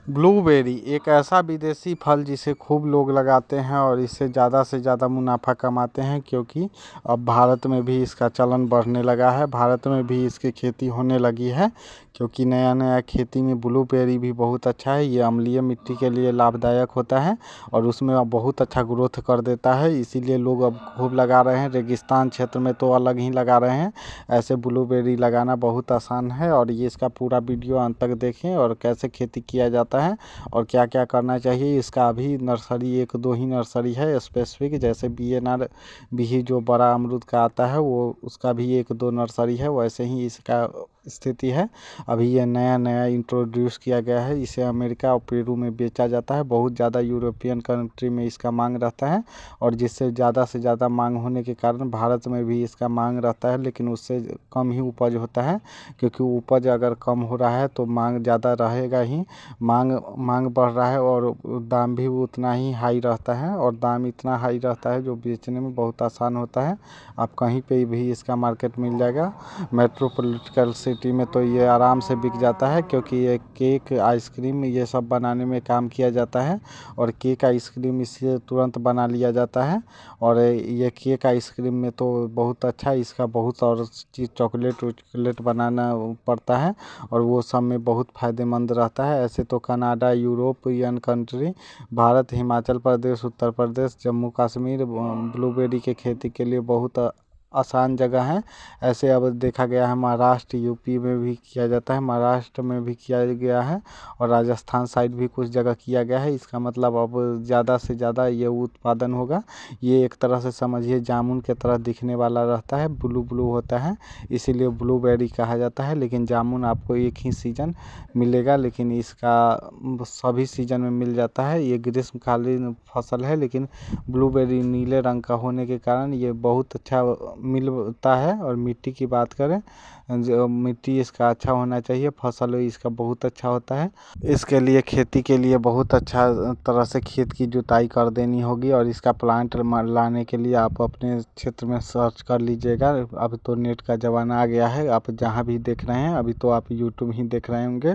Blueberry एक ऐसा विदेशी फल जिसे खूब लोग लगाते हैं और इससे ज़्यादा से ज़्यादा मुनाफा कमाते हैं, क्योंकि अब भारत में भी इसका चलन बढ़ने लगा है। भारत में भी इसकी खेती होने लगी है, क्योंकि नया नया खेती में ब्लूबेरी भी बहुत अच्छा है। ये अम्लीय मिट्टी के लिए लाभदायक होता है और उसमें अब बहुत अच्छा ग्रोथ कर देता है, इसीलिए लोग अब खूब लगा रहे हैं। रेगिस्तान क्षेत्र में तो अलग ही लगा रहे हैं। ऐसे ब्लूबेरी लगाना बहुत आसान है और ये इसका पूरा वीडियो अंत तक देखें और कैसे खेती किया जाता है और क्या क्या करना चाहिए। इसका अभी नर्सरी एक दो ही नर्सरी है स्पेसिफिक, जैसे BNR भी जो बड़ा अमरूद का आता है वो उसका भी एक दो नर्सरी है, वैसे ही इसका स्थिति है। अभी ये नया नया इंट्रोड्यूस किया गया है। इसे अमेरिका और पेरू में बेचा जाता है। बहुत ज़्यादा यूरोपियन कंट्री में इसका मांग रहता है और जिससे ज़्यादा से ज़्यादा मांग होने के कारण भारत में भी इसका मांग रहता है, लेकिन उससे कम ही उपज होता है, क्योंकि उपज अगर कम हो रहा है तो मांग ज़्यादा रहेगा ही। मांग बढ़ रहा है और दाम भी उतना ही हाई रहता है और दाम इतना हाई रहता है जो बेचने में बहुत आसान होता है। आप कहीं पे भी इसका मार्केट मिल जाएगा। मेट्रोपॉलिटन सिटी में तो ये आराम से बिक जाता है, क्योंकि ये केक आइसक्रीम ये सब बनाने में काम किया जाता है और केक आइसक्रीम इससे तुरंत बना लिया जाता है। और ये केक आइसक्रीम में तो बहुत अच्छा इसका बहुत और चीज़ चॉकलेट बनाना पड़ता है और वो सब में बहुत फ़ायदेमंद रहता है। ऐसे तो Canada, European country, Bharat, Himachal Pradesh, Uttar Pradesh, Jammu Kashmir blueberry के खेती के लिए बहुत आसान जगह है। ऐसे अब देखा गया है महाराष्ट्र, यूपी में भी किया जाता है, महाराष्ट्र में भी किया गया है और राजस्थान साइड भी कुछ जगह किया गया है। इसका मतलब अब ज़्यादा से ज़्यादा ये उत्पादन होगा। ये एक तरह से समझिए जामुन के तरह दिखने वाला रहता है, ब्लू ब्लू होता है, इसीलिए ब्लूबेरी कहा जाता है। लेकिन जामुन आपको एक ही सीजन मिलेगा, लेकिन इसका सभी सीजन में मिल जाता है। ये ग्रीष्मकालीन फसल है, लेकिन ब्लूबेरी नीले रंग का होने के कारण ये बहुत अच्छा मिलता है। और मिट्टी की बात करें, जो मिट्टी इसका अच्छा होना चाहिए, फसल इसका बहुत अच्छा होता है। इसके लिए खेती के लिए बहुत अच्छा तरह से खेत की जुताई कर देनी होगी और इसका प्लांट लाने के लिए आप अपने क्षेत्र में सर्च कर लीजिएगा। अब तो नेट का ज़माना आ गया है, आप जहाँ भी देख रहे हैं, अभी तो आप यूट्यूब ही देख रहे होंगे,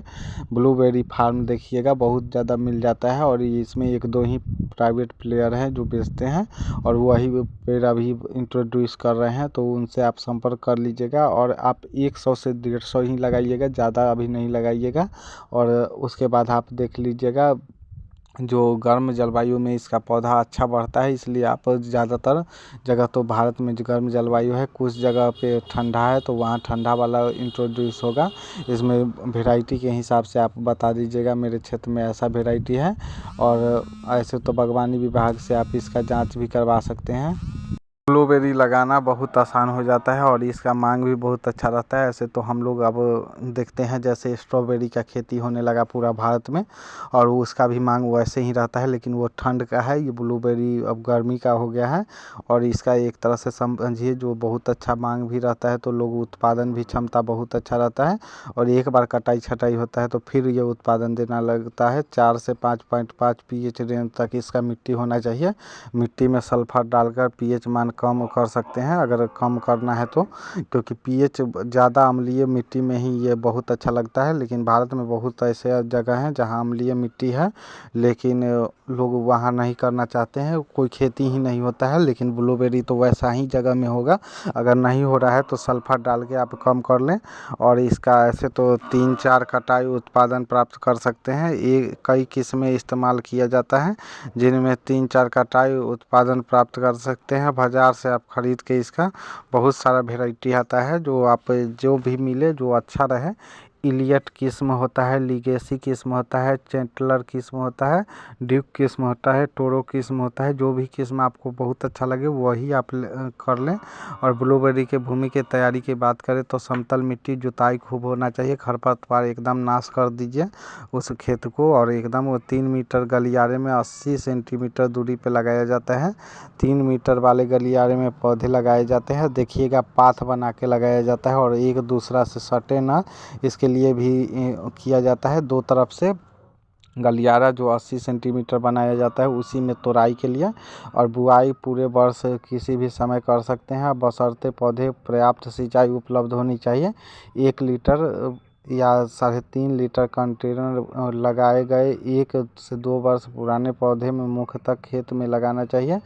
ब्लूबेरी फार्म देखिएगा, बहुत ज़्यादा मिल जाता है। और इसमें एक दो ही प्राइवेट प्लेयर हैं जो बेचते हैं और वही पेड़ अभी इंट्रोड्यूस कर रहे हैं, तो उनसे आप संपर्क कर लीजिएगा। और आप 100 से 150 ही लगाइएगा, ज़्यादा अभी नहीं लगाइएगा। और उसके बाद आप देख लीजिएगा, जो गर्म जलवायु में इसका पौधा अच्छा बढ़ता है, इसलिए आप ज़्यादातर जगह तो भारत में जो गर्म जलवायु है, कुछ जगह पे ठंडा है तो वहाँ ठंडा वाला इंट्रोड्यूस होगा। इसमें वैरायटी के हिसाब से आप बता दीजिएगा मेरे क्षेत्र में ऐसा वैरायटी है। और ऐसे तो बागवानी विभाग से आप इसका जांच भी करवा सकते हैं। ब्लूबेरी लगाना बहुत आसान हो जाता है और इसका मांग भी बहुत अच्छा रहता है। ऐसे तो हम लोग अब देखते हैं जैसे स्ट्रॉबेरी का खेती होने लगा पूरा भारत में और उसका भी मांग वैसे ही रहता है, लेकिन वो ठंड का है। ये ब्लूबेरी अब गर्मी का हो गया है और इसका एक तरह से समझिए जो बहुत अच्छा मांग भी रहता है, तो लोग उत्पादन भी क्षमता बहुत अच्छा रहता है। और एक बार कटाई छटाई होता है तो फिर ये उत्पादन देना लगता है। 4 से 5.5 pH रेंज तक इसका मिट्टी होना चाहिए। मिट्टी में सल्फर डालकर pH मान कम कर सकते हैं अगर कम करना है तो, क्योंकि pH ज़्यादा अम्लीय मिट्टी में ही ये बहुत अच्छा लगता है। लेकिन भारत में बहुत ऐसे जगह हैं जहाँ अम्लीय मिट्टी है, लेकिन लोग वहाँ नहीं करना चाहते हैं, कोई खेती ही नहीं होता है। लेकिन ब्लूबेरी तो वैसा ही जगह में होगा। अगर नहीं हो रहा है तो सल्फर डाल के आप कम कर लें और इसका ऐसे तो 3-4 कटाई उत्पादन प्राप्त कर सकते हैं। ये कई किस्में इस्तेमाल किया जाता है जिनमें 3-4 कटाई उत्पादन प्राप्त कर सकते हैं। बाज़ार से आप ख़रीद के इसका बहुत सारा वेराइटी आता है, जो आप जो भी मिले जो अच्छा रहे। इलियट किस्म होता है, लीगेसी किस्म होता है, चैंटलर किस्म होता है, ड्यूक किस्म होता है, टोरो किस्म होता है। जो भी किस्म आपको बहुत अच्छा लगे वही आप कर लें। और ब्लूबेरी के भूमि की तैयारी की बात करें तो समतल मिट्टी, जुताई खूब होना चाहिए, खरपतवार एकदम नाश कर दीजिए उस खेत को। और एकदम वो 3 मीटर गलियारे में 80 सेंटीमीटर दूरी पे लगाया जाता है। 3 मीटर वाले गलियारे में पौधे लगाए जाते हैं। देखिएगा पाथ बना के लगाया जाता है और एक दूसरा से सटे ना, इसके लिए भी किया जाता है। 2 तरफ से गलियारा जो 80 सेंटीमीटर बनाया जाता है उसी में तोड़ाई के लिए। और बुआई पूरे वर्ष किसी भी समय कर सकते हैं, बशर्ते पौधे पर्याप्त सिंचाई उपलब्ध होनी चाहिए। 1 लीटर या 3.5 लीटर कंटेनर लगाए गए 1 से 2 वर्ष पुराने पौधे में मुख्यतः खेत में लगाना चाहिए।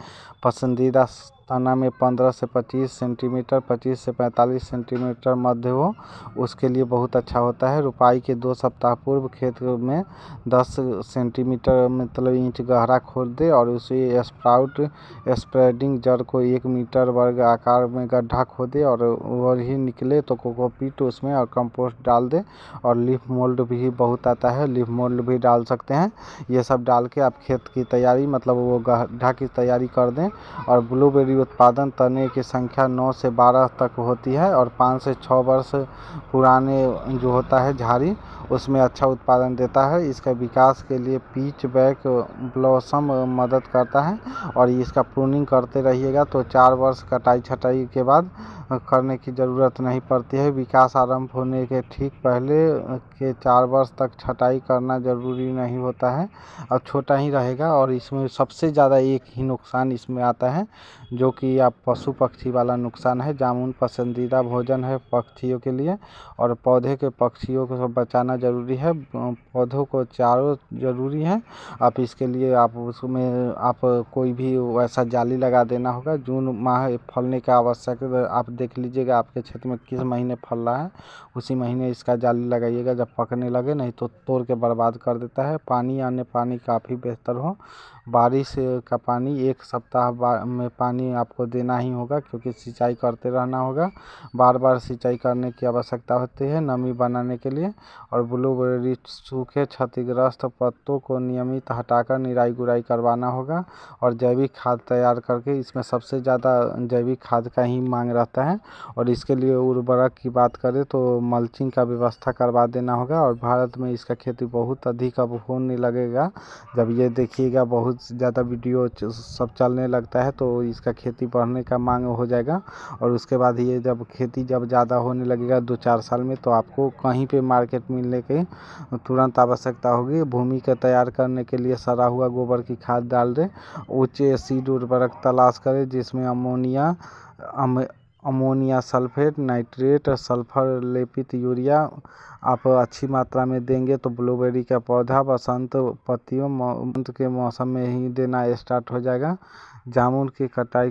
पसंदीदा तना में 15 से 25 सेंटीमीटर 25 से 45 सेंटीमीटर मध्य हो, उसके लिए बहुत अच्छा होता है। रुपाई के 2 सप्ताह पूर्व खेत में 10 सेंटीमीटर मतलब इंच गहरा खोद दे और उसे स्प्राउट स्प्रेडिंग जड़ को 1 मीटर वर्ग आकार में गड्ढा खोदे और वही निकले तो कोकोपीट उसमें और कंपोस्ट डाल दे। और लीफ मोल्ड भी बहुत आता है, लीफ मोल्ड भी डाल सकते हैं। ये सब डाल के आप खेत की तैयारी मतलब वो गड्ढा की तैयारी कर दें। और ब्लूबेरी उत्पादन तने की संख्या 9 से 12 तक होती है और 5 से 6 वर्ष पुराने जो होता है झाड़ी उसमें अच्छा उत्पादन देता है। इसका विकास के लिए पिच बैक ब्लॉसम मदद करता है और इसका प्रूनिंग करते रहिएगा तो 4 वर्ष कटाई छटाई के बाद करने की ज़रूरत नहीं पड़ती है। विकास आरंभ होने के ठीक पहले के 4 वर्ष तक छटाई करना ज़रूरी नहीं होता है और छोटा ही रहेगा। और इसमें सबसे ज़्यादा एक ही नुकसान इसमें आता है जो कि आप पशु पक्षी वाला नुकसान है। जामुन पसंदीदा भोजन है पक्षियों के लिए और पौधे के पक्षियों को बचाना ज़रूरी है। पौधों को चारों ज़रूरी है। आप इसके लिए आप उसमें आप कोई भी वैसा जाली लगा देना होगा। जून माह फलने का आवश्यक आप देख लीजिएगा आपके क्षेत्र में किस महीने फल रहा है, उसी महीने इसका जाली लगाइएगा जब पकने लगे, नहीं तो तोड़ के बर्बाद कर देता है। पानी आने पानी काफ़ी बेहतर हो। बारिश का पानी 1 सप्ताह में पानी आपको देना ही होगा क्योंकि सिंचाई करते रहना होगा। बार बार सिंचाई करने की आवश्यकता होती है नमी बनाने के लिए। और ब्लूबेरी सूखे क्षतिग्रस्त पत्तों को नियमित हटाकर निराई गुड़ाई करवाना होगा और जैविक खाद तैयार करके इसमें सबसे ज़्यादा जैविक खाद का ही मांग रहता है। और इसके लिए उर्वरक की बात करें तो मल्चिंग का व्यवस्था करवा देना होगा। और भारत में इसका खेती बहुत अधिक अब होने लगेगा। जब ये देखिएगा बहुत ज़्यादा वीडियो सब चलने लगता है तो इसका खेती बढ़ने का मांग हो जाएगा। और उसके बाद ये जब खेती जब ज़्यादा होने लगेगा 2-4 साल में तो आपको कहीं पे मार्केट मिलने की तुरंत आवश्यकता होगी। भूमि का तैयार करने के लिए सड़ा हुआ गोबर की खाद डाल दें। उच्च एसिड उर्वरक तलाश करें जिसमें अमोनिया सल्फेट नाइट्रेट सल्फर लेपित यूरिया आप अच्छी मात्रा में देंगे तो ब्लूबेरी का पौधा बसंत के मौसम में ही देना स्टार्ट हो जाएगा। जामुन की कटाई